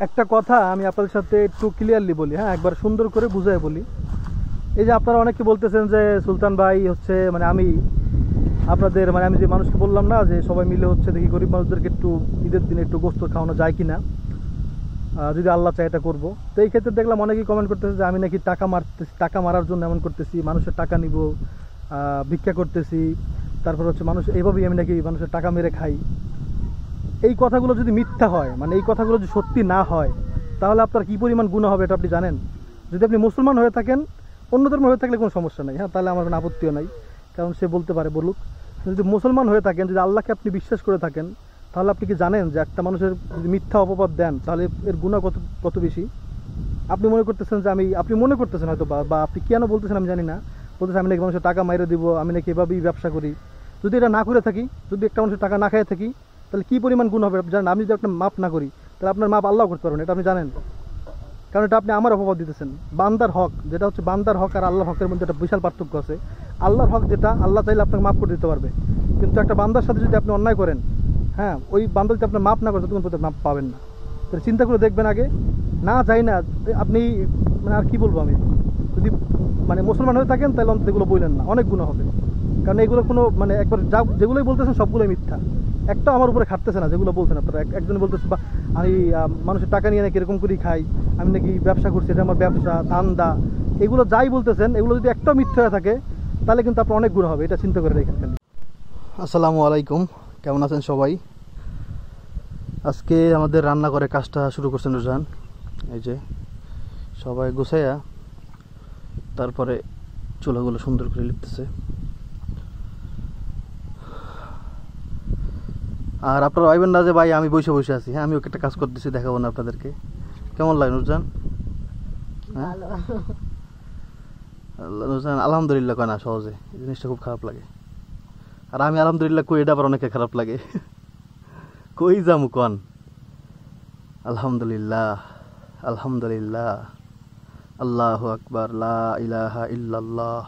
একটা কথা আমি আপনাদের সাথে একটু ক্লিয়ারলি বলি, হ্যাঁ, একবার সুন্দর করে বুঝায় বলি। এই যে আপনারা অনেকে বলতেছেন যে সুলতান ভাই হচ্ছে মানে আমি আপনাদের মানে আমি যে মানুষকে বললাম না যে সবাই মিলে হচ্ছে দেখি গরিব মানুষদেরকে একটু ঈদের দিনে একটু গোস্ত খাওয়ানো যায় কিনা, যদি আল্লাহ চায় এটা করবো। তো এই ক্ষেত্রে দেখলাম অনেকেই কমেন্ট করতেছে যে আমি নাকি টাকা মারার জন্য এমন করতেছি, মানুষের টাকা নিব, ভিক্ষা করতেছি, তারপর হচ্ছে মানুষ এইভাবেই আমি নাকি মানুষের টাকা মেরে খাই। এই কথাগুলো যদি মিথ্যা হয়, মানে এই কথাগুলো যদি সত্যি না হয়, তাহলে আপনার কি পরিমাণ গুনাহ হবে এটা আপনি জানেন? যদি আপনি মুসলমান হয়ে থাকেন, অন্য ধর্ম হয়ে থাকলে কোনো সমস্যা নাই, হ্যাঁ, তাহলে আমার কোনো আপত্তিও নাই, কারণ সে বলতে পারে বলুক। যদি মুসলমান হয়ে থাকেন, যদি আল্লাহকে আপনি বিশ্বাস করে থাকেন, তাহলে আপনি কি জানেন যে একটা মানুষের যদি মিথ্যা অপবাদ দেন তাহলে এর গুনাহ কত কত বেশি? আপনি মনে করতেছেন যে আপনি মনে করতেছেন হয়তো বা আপনি কেন বলতেছেন আমি জানি না, বলতেছেন আমি নাকি মানুষের টাকা মাইরে দিব, আমি নাকি এভাবেই ব্যবসা করি। যদি এটা না করে থাকি, যদি একটা মানুষের টাকা না খাইয়ে থাকি, তাহলে কি পরিমাণ গুণ হবে আপনি জানেন? আমি যদি একটা মাপ না করি, তাহলে আপনার মাপ আল্লাহ করতে পারবেন, এটা আপনি জানেন? কারণ এটা আপনি আমার অপবাদ দিতেছেন। বান্দার হক যেটা হচ্ছে, বান্দার হক আর আল্লাহর হকের মধ্যে একটা বিশাল পার্থক্য আছে। আল্লাহর হক যেটা, আল্লাহ চাইলে আপনাকে মাফ করে দিতে পারবে, কিন্তু একটা বান্দার সাথে যদি আপনি অন্যায় করেন, হ্যাঁ, ওই বান্দা যদি আপনার মাপ না করে তখন প্রতি মাপ পাবেন না। তাহলে চিন্তা করে দেখবেন আগে। না যাই না আপনি, মানে আর কি বলবো আমি, যদি মানে মুসলমান হয়ে থাকেন তাহলে অন্তত এগুলো বললেন না, অনেক গুণা হবে। কারণ এগুলো কোনো মানে একবার যেগুলোই বলতেছেন সবগুলোই মিথ্যা, একটা আমার উপরে খাটতেছে না। যেগুলো বলছেন আপনারা, একজন বলতেছে বা আমি মানুষের টাকা নিয়ে নাকি এরকম করেই খাই, আমি নাকি ব্যবসা করছি, এটা আমার ব্যবসা ধান্দা, এগুলো যাই বলতেছেন, এগুলো যদি একটা মিথ্যা হয়ে থাকে তাহলে কিন্তু আপনার অনেক গুণ হবে, এটা চিন্তা করে রেখেন খালি। আসসালামু আলাইকুম, কেমন আছেন সবাই? আজকে আমাদের রান্না করে কাজটা শুরু করছেন রুজান। এই যে সবাই গুছাইয়া তারপরে চুলাগুলো সুন্দর করে লিখতেছে। আর আপনারা ভাইবেন না যে ভাই আমি বসে বসে আছি, হ্যাঁ, আমি ওকে একটা কাজ করতেছি, দেখাবো না আপনাদেরকে। কেমন লাগে নুরজান? হ্যাঁ, নুরজান আলহামদুলিল্লাহ কয় না সহজে, এই জিনিসটা খুব খারাপ লাগে। আর আমি আলহামদুলিল্লাহ কই, এটা আবার অনেকে খারাপ লাগে। কই যামু কন? আলহামদুলিল্লাহ, আলহামদুলিল্লাহ, আল্লাহু আকবার, লা ইলাহা ইল্লাল্লাহ।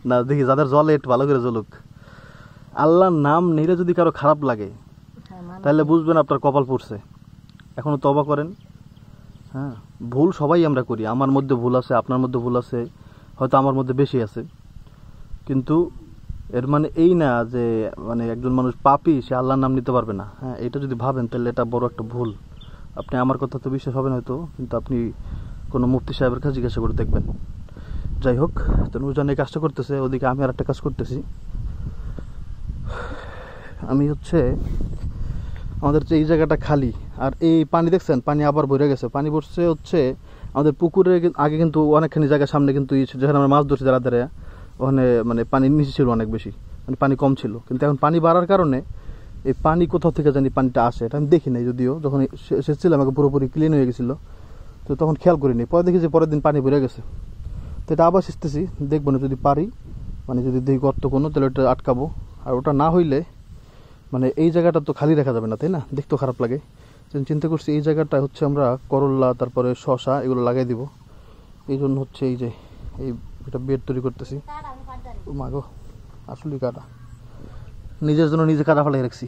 না দেখি যাদের জলে একটু ভালো করে জ্বলুক। আল্লাহর নাম নিলে যদি কারো খারাপ লাগে তাহলে বুঝবেন আপনার কপাল পড়ছে। এখনো তওবা করেন। হ্যাঁ, ভুল সবাই আমরা করি, আমার মধ্যে ভুল আছে, আপনার মধ্যে ভুল আছে, হয়তো আমার মধ্যে বেশি আছে, কিন্তু এর মানে এই না যে মানে একজন মানুষ পাপী সে আল্লাহর নাম নিতে পারবে না। হ্যাঁ, এটা যদি ভাবেন তাহলে এটা বড় একটা ভুল। আপনি আমার কথা তো বিশ্বাস হবে না হয়তো, কিন্তু আপনি কোনো মুফতি সাহেবের কাছে জিজ্ঞাসা করে দেখবেন। যাই হোক, তো নুরজান এই কাজটা করতেছে, ওদিকে আমি আর একটা কাজ করতেছি। আমি হচ্ছে আমাদের যে এই জায়গাটা খালি, আর এই পানি দেখছেন, পানি আবার ভরে গেছে। পানি ভরছে হচ্ছে আমাদের পুকুরে আগে কিন্তু অনেকখানি জায়গার সামনে কিন্তু যেখানে আমরা মাছ ধরছি যারা ধারে, ওখানে মানে পানি নিচে ছিল অনেক বেশি, মানে পানি কম ছিল। কিন্তু এখন পানি বাড়ার কারণে এই পানি কোথাও থেকে জানি পানিটা আসে, এটা আমি দেখি নাই, যদিও যখন এসেছিলাম আমাকে পুরোপুরি ক্লিন হয়ে গেছিল, তো তখন খেয়াল করিনি। পরে দেখি যে পরের দিন পানি ভরে গেছে। তো এটা আবার শিখতেছি, দেখবো না যদি পারি, মানে যদি দেখি গর্ত কোনো, তাহলে ওটা আটকাবো। আর ওটা না হইলে মানে এই জায়গাটা তো খালি রাখা যাবে না, তাই না? দেখতেও খারাপ লাগে। চিন্তা করছি এই জায়গাটা হচ্ছে আমরা করল্লা, তারপরে শশা এগুলো লাগাই দিব। এই জন্য হচ্ছে এই যে এই একটা বেড তৈরি করতেছি। মাগো আসলেই কাটা, নিজের জন্য নিজে কাটা ফেলাই রাখছি।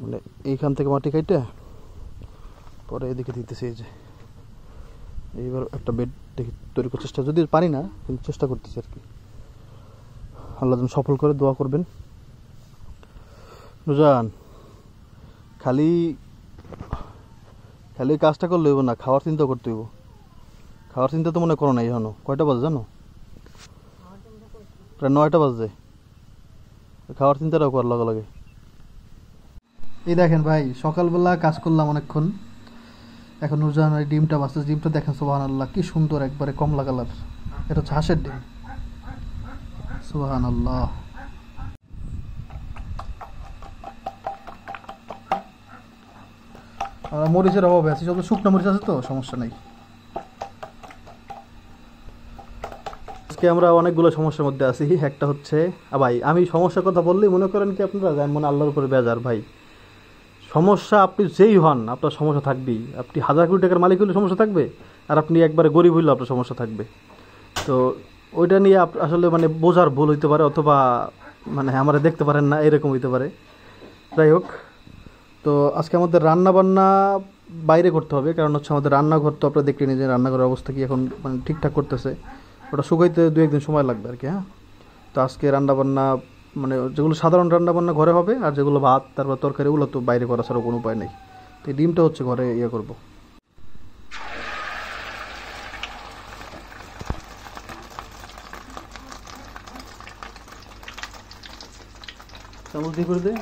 মানে এইখান থেকে মাটি কাইটে পরে এদিকে দিতেছি। এই যে এইবার একটা বেড দেখি তৈরি করার চেষ্টা, যদি পারি না কিন্তু চেষ্টা করতেছি আর কি। আল্লাহ যেন সফল করে, দোয়া করবেন। নুরজান খালি খালি কাজটা করলে হইব না, খাওয়ার চিন্তা করতে হইব। খাওয়ার চিন্তা তো মনে করো না এখনো। কয়টা বাজে জানো? প্রায় 9টা বাজে। খাওয়ার চিন্তাটাও করার লগে লাগে। এই দেখেন ভাই, সকালবেলা কাজ করলাম অনেকক্ষণ, এখন নুরজান ওই ডিমটা বাঁচতে, ডিমটা দেখেন সুবহানাল্লাহ কি সুন্দর, একবারে কমলা কালার। এটা হচ্ছে হাঁসের ডিম। সুবহানাল্লাহ। মরিচের অভাবে আছে, যত শুকনো মরিচ আছে তো সমস্যা নেই। আজকে আমরা অনেকগুলো সমস্যার মধ্যে আছি। একটা হচ্ছে ভাই, আমি সমস্যার কথা বললেই মনে করেন কি আপনারা যে মনে আল্লাহর উপরে বেজার। ভাই সমস্যা আপনি যেই হন আপনার সমস্যা থাকবেই। আপনি 1000 কোটি টাকার মালিক হলে সমস্যা থাকবে, আর আপনি একবারে গরিব হইলেও আপনার সমস্যা থাকবে। তো ওইটা নিয়ে আসলে মানে বোঝার ভুল হইতে পারে, অথবা মানে আমরা দেখতে পারেন না, এরকম হইতে পারে। যাই হোক, তো আজকে আমাদের রান্না বান্না বাইরে করতে হবে, কারণ হচ্ছে আমাদের রান্নাঘর তো আপনারা দেখলেন যে রান্নাঘরের অবস্থা কি এখন, মানে ঠিকঠাক করতেছে, ওটা শুকাইতে 2-1 দিন সময় লাগবে আর কি। হ্যাঁ, তো আজকে রান্না বান্না মানে যেগুলো সাধারণ রান্না বান্না ঘরে হবে, আর যেগুলো ভাত তারপর তরকারি ওগুলো তো বাইরে করা ছাড়া কোনো উপায় নেই। তো এই ডিমটা হচ্ছে ঘরে ইয়ে করবো। চামচ দিয়ে করে দে।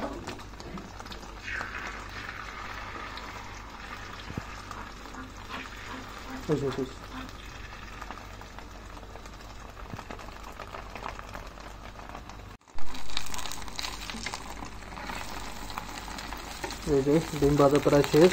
এই যে ডিম ভাজা প্রায় শেষ।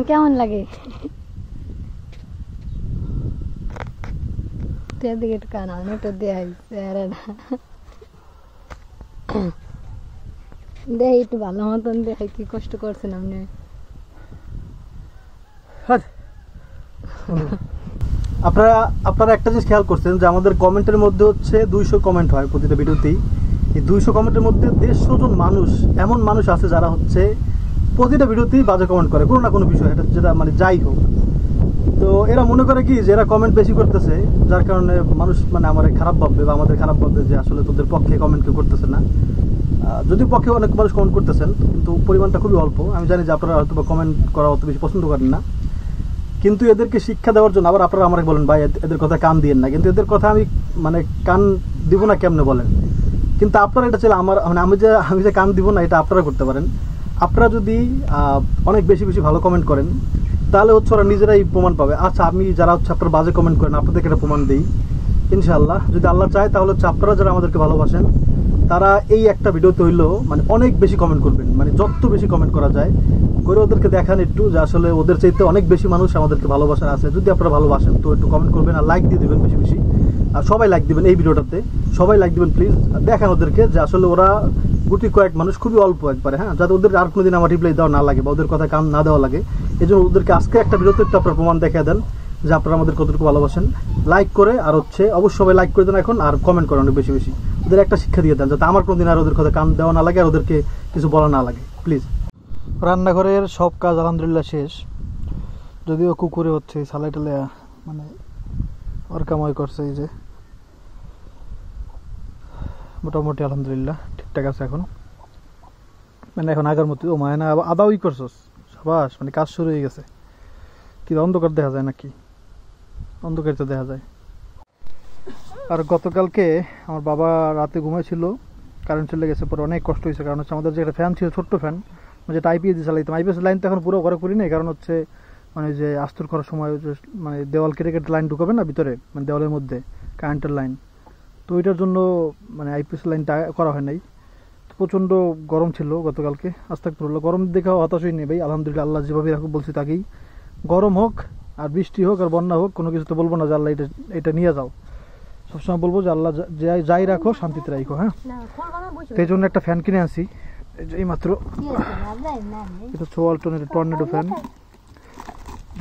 কেমন লাগে? দিকে একটু কানা একটু দেখাই দেখ একটু ভালো মতন দেখাই, কি কষ্ট করছেন আপনি। আপনারা আপনারা একটা জিনিস খেয়াল করছেন যে আমাদের কমেন্টের মধ্যে হচ্ছে 200 কমেন্ট হয় প্রতিটা ভিডিওতেই। এই 200 কমেন্টের মধ্যে 150 জন মানুষ, এমন মানুষ আছে যারা হচ্ছে প্রতিটা ভিডিওতেই বাজে কমেন্ট করে কোনো না কোনো বিষয়, এটা যেটা মানে যাই হোক। তো এরা মনে করে কি যে এরা কমেন্ট বেশি করতেছে, যার কারণে মানুষ মানে আমার খারাপ ভাববে বা আমাদের খারাপ ভাববে যে আসলে তোদের পক্ষে কমেন্ট কেউ করতেছে না। যদিও পক্ষে অনেক মানুষ কমেন্ট করতেছেন, কিন্তু পরিমাণটা খুবই অল্প। আমি জানি যে আপনারা হয়তো বা কমেন্ট করা অত বেশি পছন্দ করেন না, কিন্তু এদেরকে শিক্ষা দেওয়ার জন্য আবার আপনারা আমাকে বলেন ভাই এদের কথা কান দিয়েন না, কিন্তু এদের কথা আমি মানে কান দিব না কেমনে বলেন? কিন্তু আপনারা এটা চাইলে আমার মানে আমি যে কান দিব না এটা আপনারা করতে পারেন। আপনারা যদি অনেক বেশি বেশি ভালো কমেন্ট করেন তাহলে হচ্ছে ওরা নিজেরাই প্রমাণ পাবে। আচ্ছা, আমি যারা হচ্ছে আপনারা বাজে কমেন্ট করেন আপনাদেরকে এটা প্রমাণ দিই ইনশাআল্লাহ, যদি আল্লাহ চায় তাহলে হচ্ছে আপনারা যারা আমাদেরকে ভালোবাসেন তারা এই একটা ভিডিওতে হইলেও মানে অনেক বেশি কমেন্ট করবেন, মানে যত বেশি কমেন্ট করা যায় করে ওদেরকে দেখান একটু যে আসলে ওদের চাইতে অনেক বেশি মানুষ আমাদেরকে ভালোবাসার আছে। যদি আপনারা ভালোবাসেন তো একটু কমেন্ট করবেন আর লাইক দিয়ে দেবেন বেশি বেশি, আর সবাই লাইক দিবেন এই ভিডিওটাতে, সবাই লাইক দিবেন প্লিজ। দেখান ওদেরকে যে আসলে ওরা গুটি কয়েক মানুষ, খুবই অল্প একবারে, হ্যাঁ, যাতে ওদের আর কোনোদিন আমার রিপ্লাই দেওয়া না লাগে বা ওদের কথা কান না দেওয়া লাগে। এই জন্য ওদেরকে আজকে একটা ভিডিওতে একটু আপনার প্রমাণ দেখা দেন যে আপনারা আমাদের কতটুকু ভালোবাসেন, লাইক করে। আর হচ্ছে অবশ্যই সবাই লাইক করে দেন এখন, আর কমেন্ট করেন অনেক বেশি বেশি। ওদের একটা শিক্ষা দিয়ে দেন যাতে আমার কোনোদিন আর ওদের কথা কান দেওয়া না লাগে আর ওদেরকে কিছু বলা না লাগে প্লিজ। রান্নাঘরের সব কাজ আলহামদুলিল্লাহ শেষ, যদিও কুকুরে হচ্ছে সালাই টালে মানে অরকাময় করছে। এই যে মোটামুটি আলহামদুলিল্লাহ ঠিকঠাক আছে এখন, মানে এখন আগের মতো। ও মায় না আদা ওই করছস, সাবাস, মানে কাজ শুরু হয়ে গেছে। কি অন্ধকার দেখা যায় নাকি? অন্ধকার তো দেখা যায়। আর গতকালকে আমার বাবা রাতে ঘুমাইছিল, কারেন্ট চলে গেছে, পরে অনেক কষ্ট হয়েছে। কারণ হচ্ছে আমাদের যে একটা ফ্যান ছিল, ছোট্ট ফ্যান, যেটা আইপিএস দিয়ে চালাইতাম। আইপিএস লাইন তো এখন পুরো ঘরে করি নাই, কারণ হচ্ছে মানে যে আস্তর করার সময় মানে দেওয়াল কেটে কেটে লাইন ঢুকাবে না ভিতরে, মানে দেওয়ালের মধ্যে কারেন্টের লাইন, তো ওইটার জন্য মানে আইপিএস লাইনটা করা হয় নাই। প্রচণ্ড গরম ছিল গতকালকে, আস্তাগফিরুল্লাহ, গরম দেখে হতাশ হয়নি ভাই। আলহামদুলিল্লাহ, আল্লাহ যেভাবে রাখুক বলছি তাকেই, গরম হোক আর বৃষ্টি হোক আর বন্যা হোক, কোনো কিছু তো বলবো না যে আল্লাহ এটা নিয়ে যাও। সবসময় বলবো যে আল্লাহ যাই রাখো শান্তিতে রাখো। হ্যাঁ, এই জন্য একটা ফ্যান কিনে আনছি এই মাত্র। এটা হচ্ছে ওয়ালটনের টর্নেডো ফ্যান।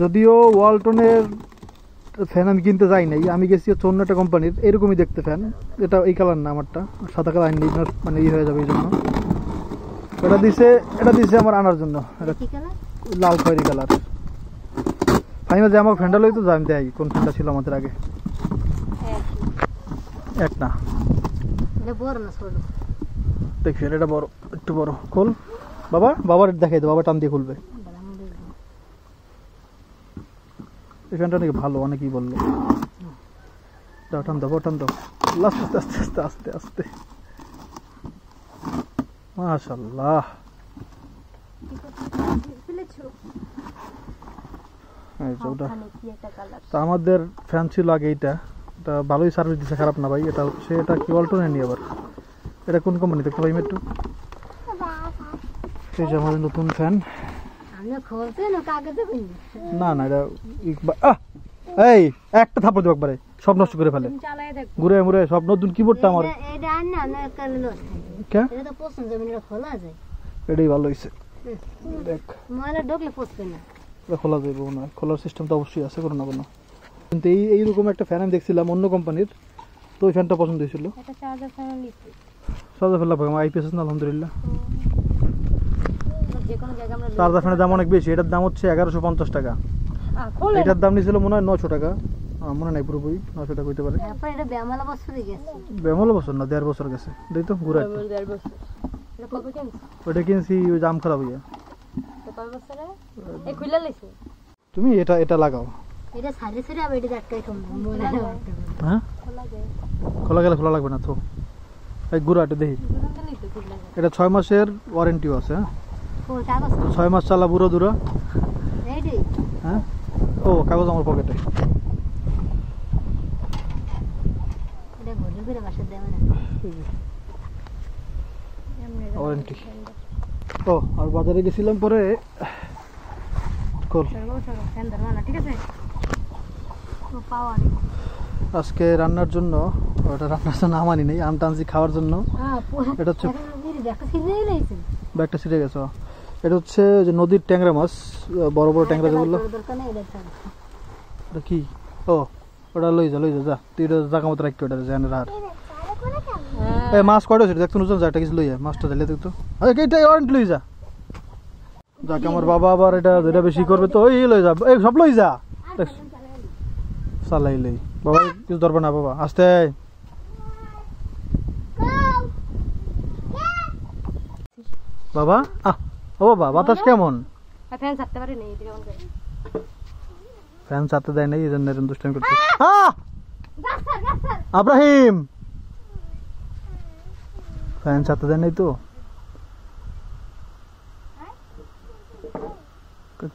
যদিও ওয়ালটনের ফ্যান আমি কিনতে যাই নাই, আমি গেছি হচ্ছে অন্য একটা কোম্পানির, এরকমই দেখতে ফ্যান। এটা এই কালার না, আমারটা সাদা কালার আইনি, মানে ই হয়ে যাবে এই জন্য। এটা দিছে আমার আনার জন্য, এটা লাল খয়েরি কালার। ফাইমা যে আমার ফ্যানটা লই তো জানি দেয় কোন ফ্যানটা ছিল আমাদের আগে। এক না, দেখছি এটা বড়, একটু বড়। খোল বাবার দেখাই দে, বাবা টান দিয়ে খুলবে। এই ফ্যানটা নাকি ভালো, অনেকেই বললো। দাও, টান দাও, টান দাও, আস্তে আস্তে আস্তে আস্তে আস্তে। মাশাআল্লাহ, তা আমাদের ফ্যান ছিল আগে এইটা, এটা ভালোই সার্ভিস দিচ্ছে, খারাপ না ভাই। এটা কি ওয়ালটনের নি আবার, এটা কোন কোম্পানি দেখতে পাই একটু? এই যে আমাদের নতুন ফ্যান। আমি খুলছে না কাগজে কিনি না না এটা এই একটা থাপড় দেব একবারে সব নষ্ট করে ফেলে চালায় দেখ ঘুরে মুড়ে সব নতুন কিবোর্ডটা আমার এটা আন না না কাল লো কে এটা তো পছন্দ যাবে না খোলা যায় এটাই ভালো হইছে দেখ ময়লা ঢোকলে পছবে না এটা খোলা যাবে না খোলার সিস্টেম তো অবশ্যই আছে কোনো না কোনো কিন্তু এইরকম একটা ফ্যান আমি দেখছিলাম অন্য কোম্পানির তো ওই ফ্যানটা পছন্দ হয়েছিল এটা চার্জার ফ্যান লিখতে সাজা ফেলা পাই আমার আইপিএস না আলহামদুলিল্লাহ যে কোনো জায়গা আমরা চার্জার ফ্যানের দাম অনেক বেশি এটার দাম হচ্ছে 1150 টাকা এটার দাম নিয়েছিল মনে হয় 900 টাকা মনে নাই পুরোপুরি 900 টাকা হইতে পারে তারপর এটা ব্যামালা বছরই গেছে বেমল বছর না 1.5 বছর গেছে দেই তো ঘুরে একটু। 1.5 বছর এটা কবে কিনছ ওটা কিনছি ওই জাম খারাপ হইয়া তো কয় বছরে এই খুলে লইছে তুমি এটা লাগাও এটা সারি সারি আবার এটা আটকাই কম মনে না হ্যাঁ খোলা যায় খোলা গেলে খোলা লাগবে না তো এই ঘুরে একটু দেখি দুরন্ত লিখতে খুলে যায় এটা 6 মাসের ওয়ারেন্টিও আছে হ্যাঁ কোন কাগজ 6 মাস চালা বুড়ো দূরা রেডি হ্যাঁ ও কাগজ আমার পকেটে এটা ঘুরে ঘুরে বাসা দেবে না ওয়ারেন্টি ও আর বাজারে গেছিলাম পরে কল ফ্যান ধরবা ঠিক আছে ও পাওয়া নেই আজকে রান্নার জন্য ওটা রান্নার জন্য আমানি নেই আনটানজি খাওয়ার জন্য এটা হচ্ছে দেখা সিজেই লইছে ব্যাগটা ছিঁড়ে গেছে এটা হচ্ছে যে নদীর ট্যাংরা মাছ বড় বড় ট্যাংরা যেগুলো দরকার নেই এটা ছাড় এটা কি ও ওটা লই যা যা তুই এটা জায়গা মতো রাখতে ওটা জানের আর এই মাছ কয়টা ছিল দেখতো নুজন যা এটা কিছু লই যা মাছটা দিলে দেখতো এইটা ওয়ারেন্টি লই যা যাকে আমার বাবা আবার এটা বেশি করবে তো ওই লই যা এই সব লই যা চালাই লই বাবা কিছু ধরবে না বাবা আস্তে বাবা ও বাবা বাতাস কেমন ফ্যান ছাড়তে পারি নেই এটা কেমন করে ফ্যান চাতে দেয় নাই এই জন্য এরকম দুষ্টামি করতে আব্রাহিম ফ্যান চাতে দেয় নাই তো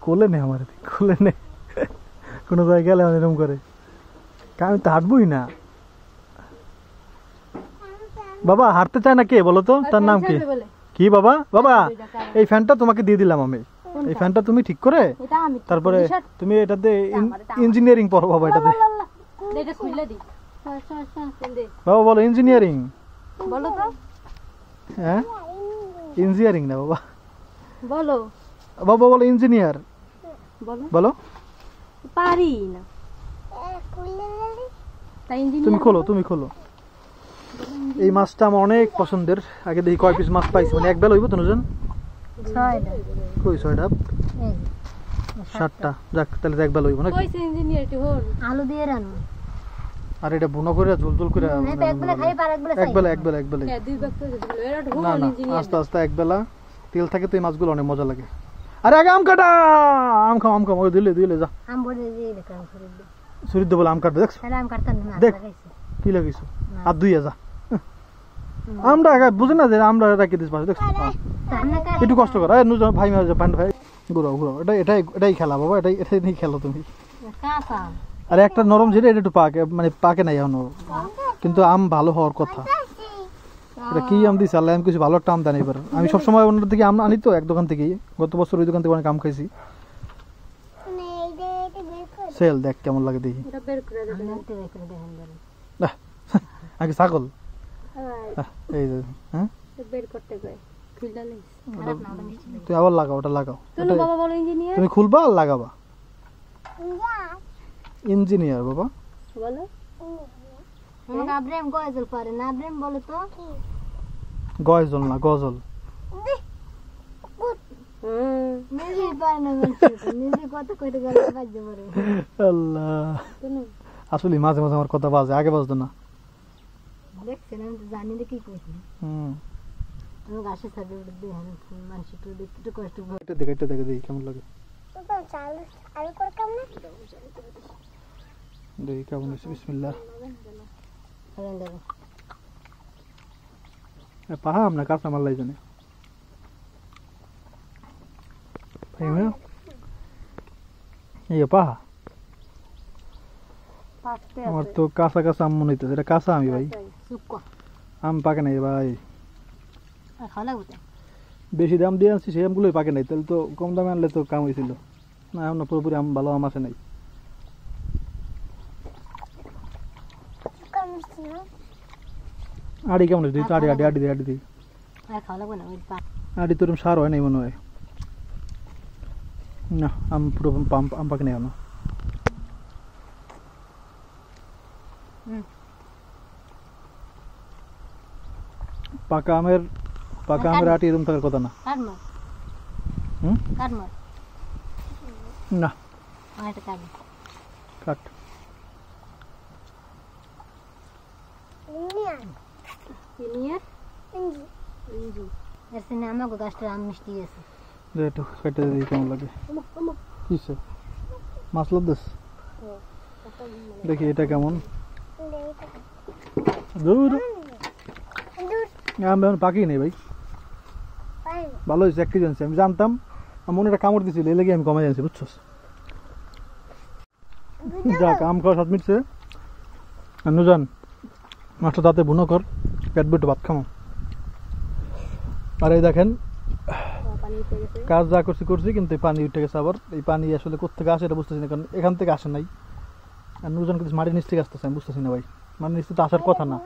কোলে নে আমার কোলে নে কোনো জায়গায় গেলে এরকম করে আমি তো হাঁটবই না বাবা হাঁটতে চায় না কে বলো তো তার নাম কি কি বাবা বাবা এই ফ্যানটা তোমাকে দিয়ে দিলাম আমি এই ফ্যানটা তুমি ঠিক করে তারপরে তুমি এটাতে ইঞ্জিনিয়ারিং পড়ো বাবা এটাতে এটা খুলে দি বাবা বলো ইঞ্জিনিয়ারিং বলো তো হ্যাঁ ইঞ্জিনিয়ারিং না বাবা বলো বাবা বলো ইঞ্জিনিয়ার বলো বলো পারি না তাই তুমি খোলো এই মাছটা আমার অনেক পছন্দের আগে দেখি কয় পিস মাছ পাইছি মানে এক বেলা হইব তো নুজন কই 6টা 7টা যাক তাহলে এক বেলা হইব না কইছে ইঞ্জিনিয়ারটি হল আলু দিয়ে রানো আর এটা বুনো করে ঝোল করে এক বেলা খাই পার এক বেলা এক বেলা দুই বাক্স দিল এরা ঢোল না ইঞ্জিনিয়ার আস্তে আস্তে এক বেলা তেল থাকে তো এই মাছগুলো অনেক মজা লাগে আরে আগে আম কাটা আম খাও ওই দিলে যা আম বলে দিয়ে কাম করে দে ছুরি দিয়ে বলে আম কাটবে দেখছ তাহলে আম কাটতাম না দেখ কি লাগিস আর দুই যা আমরা বুঝে না যে আমরা রাখি দিস পাশে দেখছ একটু কষ্ট কর নুজন ভাই ভাই ঘুরাও এটাই খেলা বাবা এটাই নিয়ে খেলো তুমি আরে একটা নরম যেটা এটা একটু পাকে নাই এখনো কিন্তু আম ভালো হওয়ার কথা এটা কি আম দিছে আল্লাহ আমি কিছু ভালো একটা আম দেন এবার আমি সবসময় অন্য থেকে আম আনি তো এক দোকান থেকেই গত বছর ওই দোকান থেকে অনেক আম খাইছি সেল দেখ কেমন লাগে দেখি আগে ছাগল এই যে হ্যাঁ তুই আবার লাগাও ওটা লাগাও তুমি খুলবা আর লাগাবা ইঞ্জিনিয়ার বাবা বলো আব্রাহিম গজল পারে না আব্রাহিম বলো তো গজল না গজল নিজে পারে না নিজে কত কইতে গেল বাজে পারে আল্লাহ আসলে মাঝে মাঝে আমার কথা বাজে আগে বাজতো না দেখছেন আমি তো জানি না কি কইছি আমি গাছে ছাড়ে উঠে দিয়ে মানুষ একটু কষ্ট এটা দেখে দেখি কেমন লাগে দেখি কেমন হয়েছে বিসমিল্লাহ পাহাম না কাঁচা মাল্লাই জানে পাহা আমার তো কাঁচা আম মনে হইতেছে এটা কাঁচা আমি ভাই আম পাকে নাই ভাই খাওয়া লাগবে তো। বেশি দাম দিয়ে আনছি সেই আমগুলোই পাকে নাই, তাহলে তো কম দামে আনলে তো কাম হয়েছিল না। এখন না পুরোপুরি আম ভালো আম আসে নাই। আড়ি কেমন দিই? আড়ি আড়ি আড়ি দিই, আড়ি দিই। আর খাওয়া লাগবে না ওই আড়ি তোর সার হয় নাই মনে হয়। না আম পুরো আম পাকে নাই এখনো। পাকা আমের আটি এরকম থাকার কথা না। কাটমার হুম কাটমার না এটা কাটবে কাট। সিনিয়র ইঞ্জু এর সিনে আমাকে গাছটা আম মিষ্টি আছে। একটু কেটে দিই কেমন লাগে। কিসে মাছ লদ্দাস? দেখি এটা কেমন। দূর আম এখন পাকি নেই ভাই, ভালো হয়েছে। 1 কেজি আনছি, আমি জানতাম। আমার মনে একটা কামড় দিছিল, এই লেগে আমি কমাই আনছি, বুঝছস? যাক আম খাওয়া স্বাদ মিটছে। নুজান মাছটা তাতে বুনো কর, পেট বেটে ভাত খামো। আর এই দেখেন কাজ যা করছি কিন্তু এই পানি উঠে গেছে আবার। এই পানি আসলে কোথেকে আসে এটা বুঝতেছি না, কারণ এখান থেকে আসে নাই। আর নুজান কিন্তু মাটির নিচ থেকে আসতেছে, আমি বুঝতেছি না ভাই। মাটির নিচ থেকে আসার কথা না,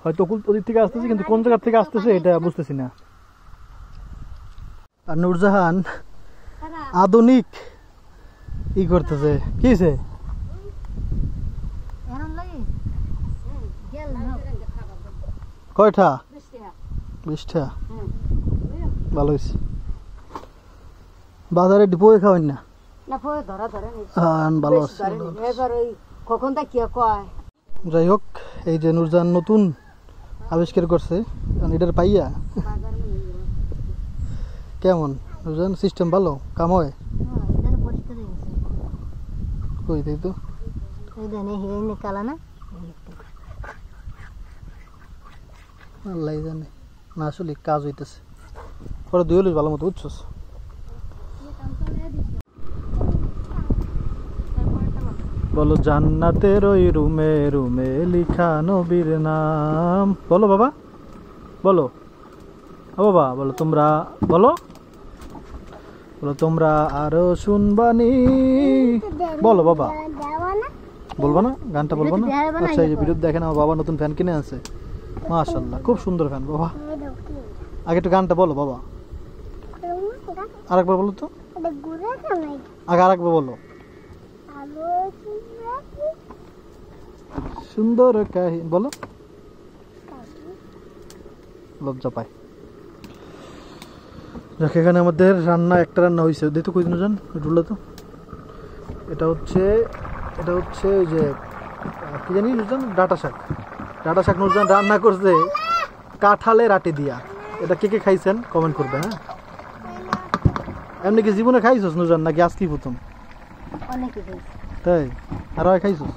হয়তো ওদিক থেকে আসতেছে, কিন্তু কোন জায়গা থেকে আসতেছে এটা বুঝতেছি না। আর নূরজাহান আধুনিক ই করতেছে। কি হয়েছে? কয়টা? 20টা। ভালো হয়েছে। বাজারে ডিপোয়ে খাওয়াই না? ভালো আছে। যাই হোক, এই যে নূরজাহান নতুন আবিষ্কার করছে, এটার পাইয়া কেমন নূরজাহান? সিস্টেম ভালো, কাম হয়? কই দেই তো আল্লাহ জানে না, আসলে কাজ হইতেছে। পরে দুই হলিস ভালো মতো, বুঝছস? বলো জান্নাতের ওই রুমে রুমে লিখা নবীর নাম। বলো বাবা, বলো বাবা, বলো তোমরা, বলো তোমরা আরো শুনবানি। বলো বাবা, বলবো না? গানটা বলবো না? আচ্ছা, এই যে ভিডিও দেখেন, আমার বাবা নতুন ফ্যান কিনে আছে, মাশাআল্লাহ, খুব সুন্দর ফ্যান বাবা। আগে একটু গানটা বলো বাবা, আরেকবার বলো তো, আগে আরেকবার বলো। সুন্দর কাহিনী বলো, লজ্জা পায়। দেখ এখানে আমাদের রান্না, একটা রান্না হয়েছে, দেখো কই দিন জান ঢুলো তো। এটা হচ্ছে ওই যে কি জানি নুরজান, ডাটা শাক নুরজান রান্না করছে কাঁঠালের আটি দিয়া। এটা কে কে খাইছেন কমেন্ট করবে। হ্যাঁ, এমনি কি জীবনে খাইছস নুরজান, নাকি আজকেই প্রথম? তাই? আর খাইছস?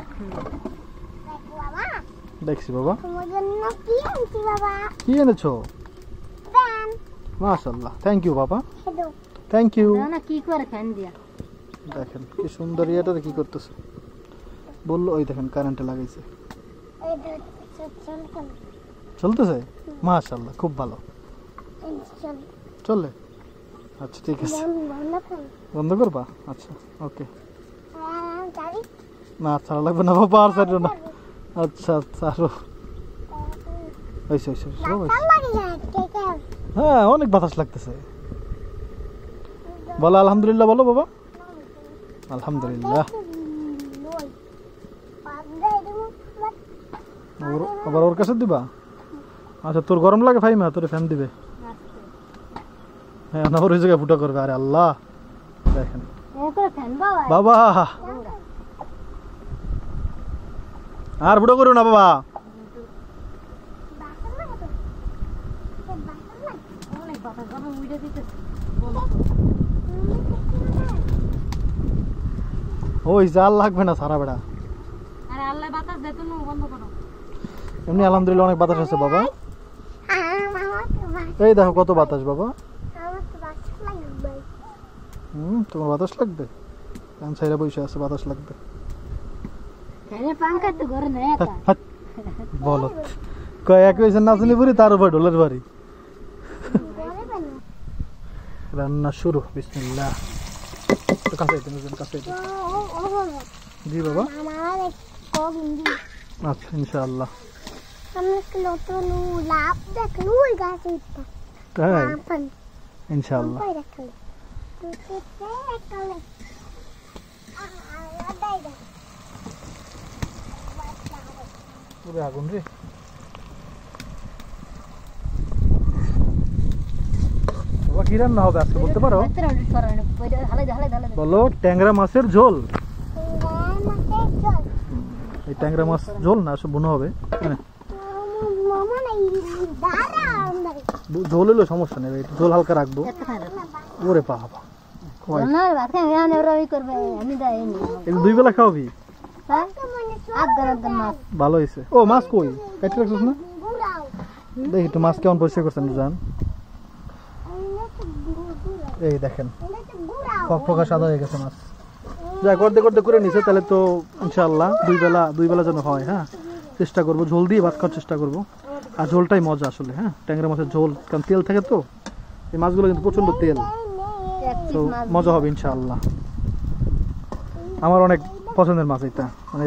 দেখছি বাবা। কি এনেছো? মাশাআল্লাহ, থ্যাংক ইউ বাবা, থ্যাংক ইউ। দেখেন কি সুন্দর, এটা কি করতেছে বললো, ওই দেখেন কারেন্টে লাগাইছে, চলতেছে। মাশাআল্লাহ, খুব ভালো চলে। আচ্ছা ঠিক আছে, বন্ধ করবা? আচ্ছা ওকে। না ছাড়া লাগবে না বাবা, আর ছাড়ো না। আচ্ছা আরো হ্যাঁ, অনেক বাতাস লাগতেছে। বলো আলহামদুলিল্লাহ, বলো বাবা আলহামদুলিল্লাহ। আবার ওর কাছে দিবা? আচ্ছা, তোর গরম লাগে ফাইমা, তোর ফ্যান দিবে। হ্যাঁ, না ওর ওই জায়গায় ফুটা করবে। আরে আল্লাহ, দেখেন বাবা, আর ফুটো করো না বাবা। ওই জাল লাগবে না সারা বেড়া। এমনি আলহামদুলিল্লাহ অনেক বাতাস আছে বাবা। এই দেখো কত বাতাস বাবা। তোমার বাতাস লাগবে? ফ্যান ছাইরা বসে আছে, বাতাস লাগবে। বলো কয়েক হয়েছে নাচনি পুরি, তার উপর ঢোলের বাড়ি। রান্না শুরু। বিসমিল্লাহ। একটু কাছে দিন, কাছে দিন। জি বাবা। আচ্ছা ইনশাআল্লাহ। তাই ইনশাআল্লাহ। পুরো আগুন রে। বাবা কি রান্না হবে আজকে বলতে পারো? বলো। ট্যাংরা মাছের ঝোল। এই ট্যাংরা মাছ ঝোল না সব বুনো হবে। ঝোল হলেও সমস্যা নেই, ঝোল হালকা রাখবো। ওরে বাবা, দুই বেলা খাওয়াবি? ভালো হয়েছে। ও মাছ কই কাটতে রাখছিস না? দেখি একটু মাছ কেমন পরিষ্কার করছেন জান। এই দেখেন ফকফকা সাদা হয়ে গেছে মাছ। যা করতে করতে করে নিছে, তাহলে তো ইনশাআল্লাহ দুই বেলা যেন হয়। হ্যাঁ চেষ্টা করবো, ঝোল দিয়ে ভাত খাওয়ার চেষ্টা করবো। আর ঝোলটাই মজা আসলে। হ্যাঁ ট্যাংরা মাছের ঝোল, কারণ তেল থাকে তো, এই মাছগুলো কিন্তু প্রচন্ড তেল, তো মজা হবে ইনশাআল্লাহ। আমার অনেক পছন্দের মাছ এটা, মানে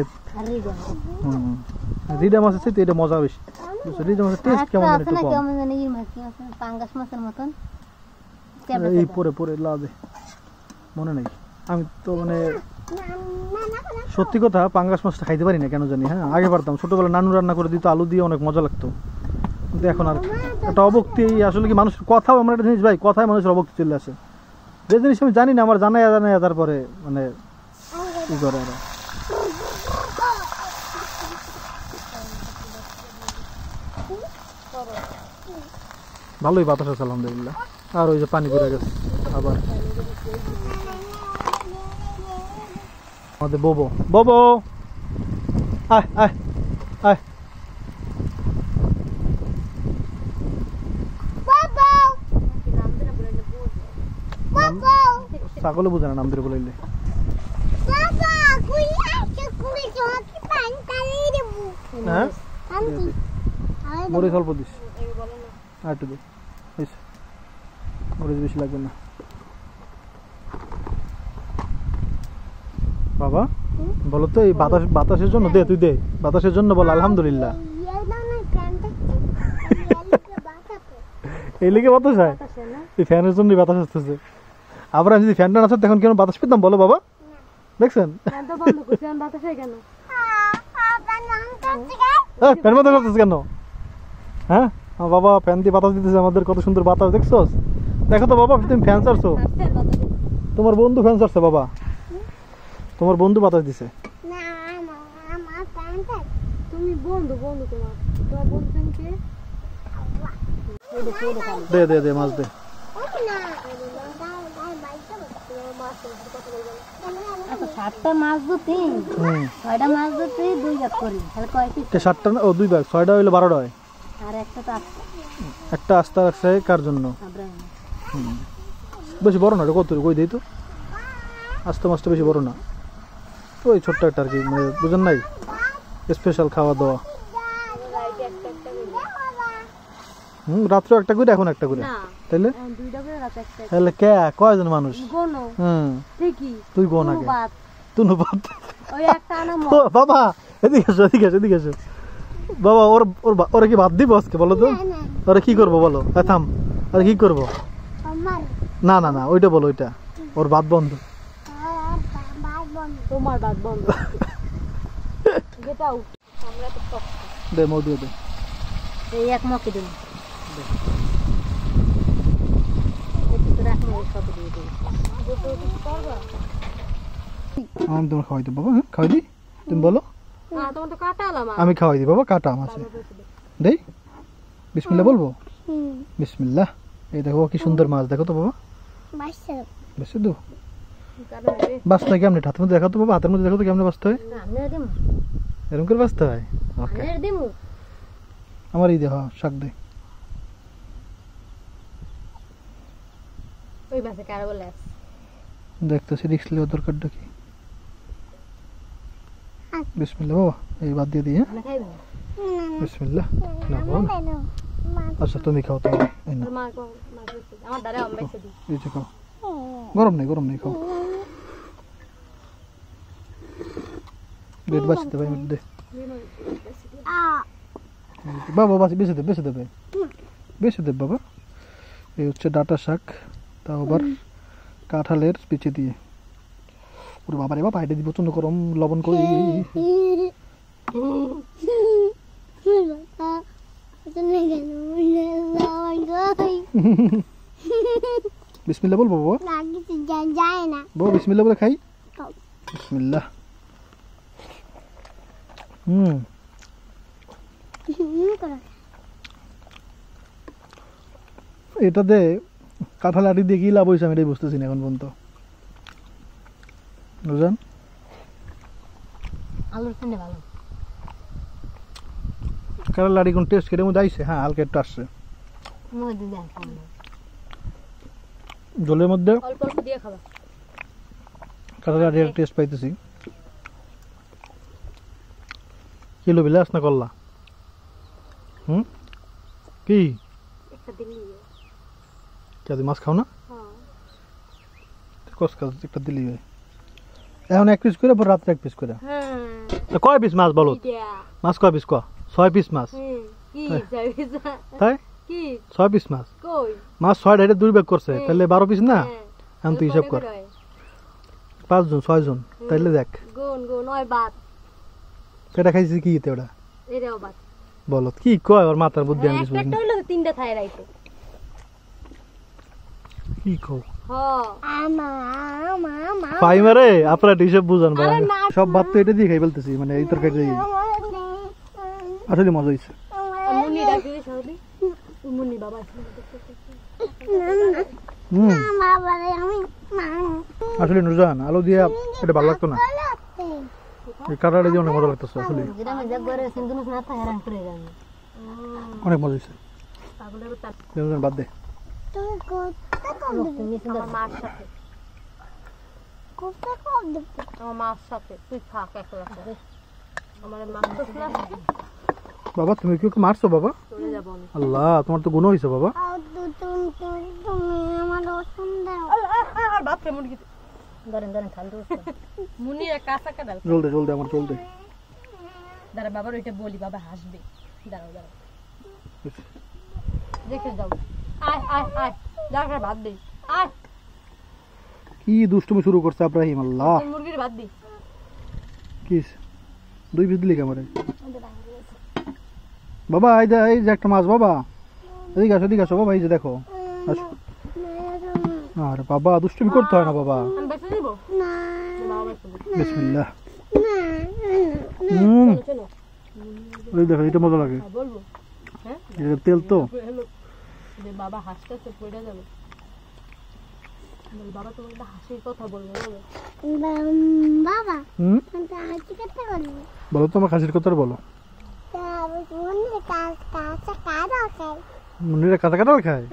রিডা মাছ আছে তো এটা মজা বেশি। রিডা মাছের টেস্ট কেমন এই পরে পরে লাদে মনে নেই। আমি তো মানে সত্যি কথা পাঙ্গাস মাছটা খাইতে পারি না কেন জানি। হ্যাঁ আগে পারতাম, ছোটবেলা নানু রান্না করে দিত আলু দিয়ে, অনেক মজা লাগতো। কিন্তু এখন আর একটা অবক্তি, আসলে কি মানুষের কথাও, আমরা একটা জিনিস ভাই কথায় মানুষের অবক্তি চলে আসে। যে জিনিস আমি জানি না, আমার জানাই তারপরে মানে কি করে আর। ভালোই বাতাস আছে আলহামদুলিল্লাহ। আর ওই যে পানি পড়ে গেছে আবার। আমাদের বোবো বোবো আয় আয় আয়। ছাগলে বুঝে না নাম ধরে বলাইলে। হ্যাঁ মরিচ অল্প দিস, আর একটু দিস, মরিচ বেশি লাগবে না। বাবা বলো তো এই বাতাসের জন্য দে, তুই দে বাতাসের জন্য বল আলহামদুলিল্লাহ। এই লিগে বাতাস হয়, এই ফ্যানের জন্যই বাতাস আসতেছে। আবার আমি যদি ফ্যানটা না থাকতো এখন কেন বাতাস পেতাম বলো বাবা? দেখছেন ফ্যান বন্ধ করতেছে কেন? হ্যাঁ বাবা ফ্যান দিয়ে বাতাস দিতেছে আমাদের, কত সুন্দর বাতাস দেখছোস? দেখো তো বাবা তুমি ফ্যান ছাড়ছো, তোমার বন্ধু ফ্যান ছাড়ছে বাবা, তোমার বন্ধু বাতাস দিছে। দে দে দে মাছ দে। সাতটা মাছ ধরতে 6টা মাছ ধরতে 2 ভাগ করি, তাহলে কয় পিস? 7টা না, ও 2 ভাগ, 6টা হইলে 12টা হয়। আর একটা তো একটা আস্তা রাখছে কার জন্য? বেশি বড় না, এটা কত কই দেই তো। আস্তা মাছটা বেশি বড় না, ওই ছোট্ট একটা আর কি, মানে বুঝেন নাই, স্পেশাল খাওয়া দাওয়া। রাত্রে একটা করে, এখন একটা করে, তাইলে তাহলে কে কয়জন মানুষ? তুই গোন আগে, তুনু বাদ। বাবা এদিকে এসো, এদিকে এসো, এদিকে এসো। বাবা ওরা কি ভাত দিব আজকে বলো তো? ওরা কি করবো বলো? থাম, ওরা কি করবো? না না না ওইটা বলো, ওইটা ওর ভাত বন্ধ। তোমার ভাত বন্ধ। দে মধু দে, এই এক মকে দিন। আমি তোমার খাওয়াই দেবো বাবা। হ্যাঁ খাওয়াই দিই, তুমি বলো। আমি খাওয়াই দিই বাবা, কাটা আম আছে দেই। বিসমিল্লাহ বলবো? বিসমিল্লাহ। এই দেখো কি সুন্দর মাছ, দেখো তো বাবা। বেশি দু বাঁচতে হয় কেমনি? হাতের মধ্যে দেখো তো বাবা, হাতের মধ্যে দেখো তো কেমনে বাঁচতে হয়। এরকম করে বাঁচতে হয়। ওকে আমার এই দেহ শাক দে। দেখতেছি রিক্স লিওর দরকারটা কি। বিসমিল্লাহ বাবা, এই বাদ দিয়ে দিই। হ্যাঁ বিসমিল্লাহ। না বাবা আচ্ছা তুমি খাও তুমি এই নাও। আমার দ্বারা আমি বেঁচে দিই। এই যে খাও, গরম নেই খাও। বেড বাঁচতে ভাই দে বাবা, বেঁচে দেবে বাবা। এই হচ্ছে ডাঁটা শাক, তাও আবার কাঁঠালের পিচে দিয়ে। ওরে বাবা রে বাবা, এটা দিয়ে প্রচন্ড গরম, লবণ করি। বিসমিল্লাহ বল বাবা, বাবা বিসমিল্লাহ বলে খাই। বিসমিল্লাহ। এটাতে কাঁঠাল আটি দিয়ে কি লাভ হয়েছে আমি এটাই বুঝতেছি না এখন পর্যন্ত, বুঝলেন? আলুর সঙ্গে ভালো কাঁঠাল আটি কোন টেস্ট কেটে মধ্যে আইসে? হ্যাঁ, হালকা একটু আসছে মধ্যে দেন জলের মধ্যে, অল্প অল্প দিয়ে খাবা। কাঁঠাল আটির টেস্ট পাইতেছি। কিলো বিলাস না করলা? কি একটা দিলি কাজে মাছ খাও না? হ্যাঁ কস কাজ একটা দিলি হয়। এখন 1 পিস করে, পর রাত্রে 1 পিস করে। হ্যাঁ কয় পিস মাছ বলো? মাছ কয় পিস? 6 পিস মাছ। কি তাই কি 6 পিস মাছ, কই মাছ 6 ডাইরে 2 ভাগ করছে, তাহলে 12 পিস না? এখন তুই হিসাব কর, 5 জন 6 জন, তাইলে দেখ গুন গুন ওই বাত কেটা খাইছিস কি এতে ওটা এটাও বাত বলো কি কয়? ওর মাথার বুদ্ধি আমি কিছু বুঝি একটা না। হইলো তিনটা থাই রাইতো কি কও হ্যাঁ পাই মারে? আপনারা হিসাব বুঝান ভাই, আরে না। সব ভাত তো এটা দিয়ে খাই বলতেছি, মানে এই তরকারি দিয়ে। আসলে মজা হয়েছে। মুন্নি ডাকি দিস হবি মুন্নি বাবা আসলে নুরজান আলু দিয়ে এটা ভালো লাগতো না, এই কাঁটাটা দিয়ে অনেক মজা লাগতেছে আসলে, যেটা আমি দেখ করে সিন্ধুনুস না তো হেরান করে যাবে অনেক মজা হয়েছে। পাগলের তার নুরজান বাদ দে। আমার মার সাথে আমার মার সাথে তুই থাক একলা আমার মা তো না বাবা তুমি কি ওকে মারছো বাবা? চলে যাবো আমি আল্লাহ, তোমার তো গুণ হয়েছে বাবা। আর বাপ কে মুরগি ধরেন ধরেন খাল দোস্ত মুনি কাঁচা কাটাল জলদি আমার জলদি। দাঁড়া বাবার ওইটা বলি বাবা হাসবে দাঁড়াও দেখে যাও আয় আয় আয় দেখা ভাত দে আয় কি দুষ্টুমি শুরু করছে ইব্রাহিম, আল্লাহ। মুরগির ভাত দি কি 2 পিস দিলি ক্যামেরায় বাবা? এই যে একটা মাছ বাবা, এদিকে আসো বাবা, এই যে দেখো, আসো। আরে বাবা দুষ্টুমি করতে হয় না বাবা। আমি বেঁচে দিব না বাবা বেঁচে দিব বিসমিল্লাহ। চলো চলো এই দেখো এটা মজা লাগে, বলবো হ্যাঁ এটা তেল তো। হ্যালো যে বাবা হাসতেছে পড়ে যাবে বল বাবা তোমার একটা হাসির কথা বলবো বাবা বলো তো আমার খাসির কথা বলো। মুন্নিরা কাঁচা কাঁঠাল খায়?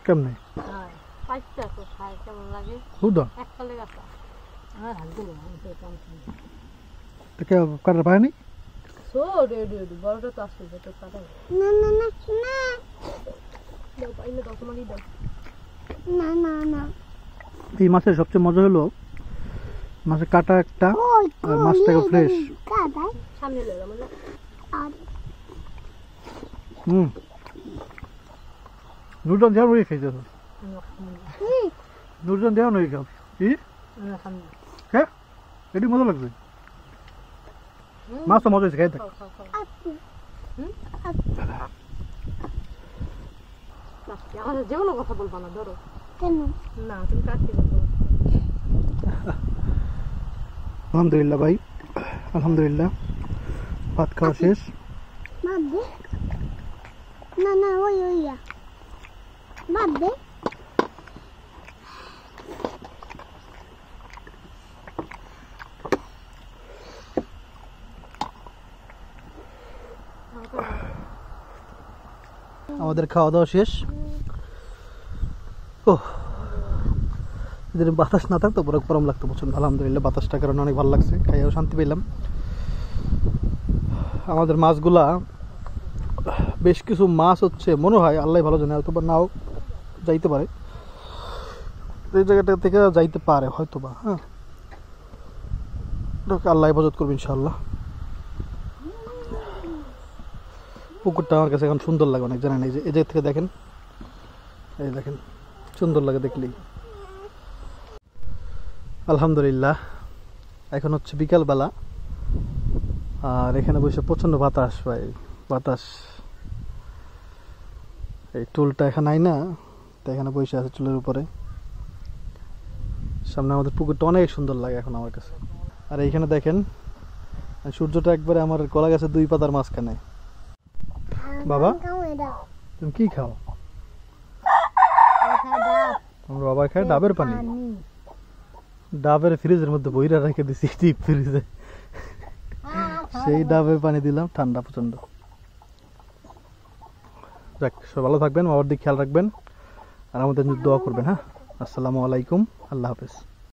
কেমনে পাঁচটা তো খায় কেমন লাগে বুঝো? এককালে গাছা আর হাসগুলো কাঁঠাল পায়নি? বড়টা তো আসবে তো কাটা পাইলে দাও তোমারই দাও এই মাছের সবচেয়ে মজা হলো মাছের কাটা একটা আর মাছটাকে ফ্রেশ। সামনে লো আমরা নুরজান দেওয়া নই খাইতে নুরজান দেওয়া নই খাও কি হ্যাঁ এটি মজা লাগবে, মাছটা মজা হয়েছে, খাই দেখ। আমাদের যে কোনো কথা বলবো না ধরো কেন না তুমি কাটতে বলবো আলহামদুলিল্লাহ ভাই, আলহামদুলিল্লাহ ভাত খাওয়া শেষ। বাদে না ওই বাদে আমাদের খাওয়া দাওয়া শেষ। ও যদি বাতাস না থাকতো পুরো গরম লাগতো প্রচন্ড। আলহামদুলিল্লাহ বাতাসটার কারণে অনেক ভালো লাগছে, খাইয়াও শান্তি পেলাম। আমাদের মাছগুলা বেশ কিছু মাছ হচ্ছে, মনে হয় আল্লাহ ভালো জানে, হয়তো বা নাও যাইতে পারে, এই জায়গাটা থেকে যাইতে পারে হয়তো বা। হ্যাঁ, আল্লাহ হেফাজত করবে ইনশাআল্লাহ। পুকুরটা আমার কাছে এখন সুন্দর লাগে অনেক, জানেন এই যে এই জায়গা থেকে দেখেন, এই দেখেন সুন্দর লাগে দেখলেই। আলহামদুলিল্লাহ, এখন হচ্ছে বিকালবেলা, আর এখানে বসে প্রচন্ড বাতাস ভাই, বাতাস। এই টুলটা এখানে আই না, তো এখানে বসে আছে চুলের উপরে, সামনে আমাদের পুকুরটা অনেক সুন্দর লাগে এখন আমার কাছে। আর এইখানে দেখেন সূর্যটা একবারে আমার কলা গাছের 2 পাতার মাঝখানে। বাবা তুমি কি খাও? আমার বাবা খায় ডাবের পানি। ডাবের ফ্রিজের মধ্যে বইরা রেখে দিছি, ডিপ ফ্রিজে, সেই ডাবের পানি দিলাম, ঠান্ডা প্রচন্ড। যাক, সব ভালো থাকবেন, বাবার দিকে খেয়াল রাখবেন, আর আমাদের দোয়া করবেন। হ্যাঁ, আসসালামু আলাইকুম, আল্লাহ হাফেজ।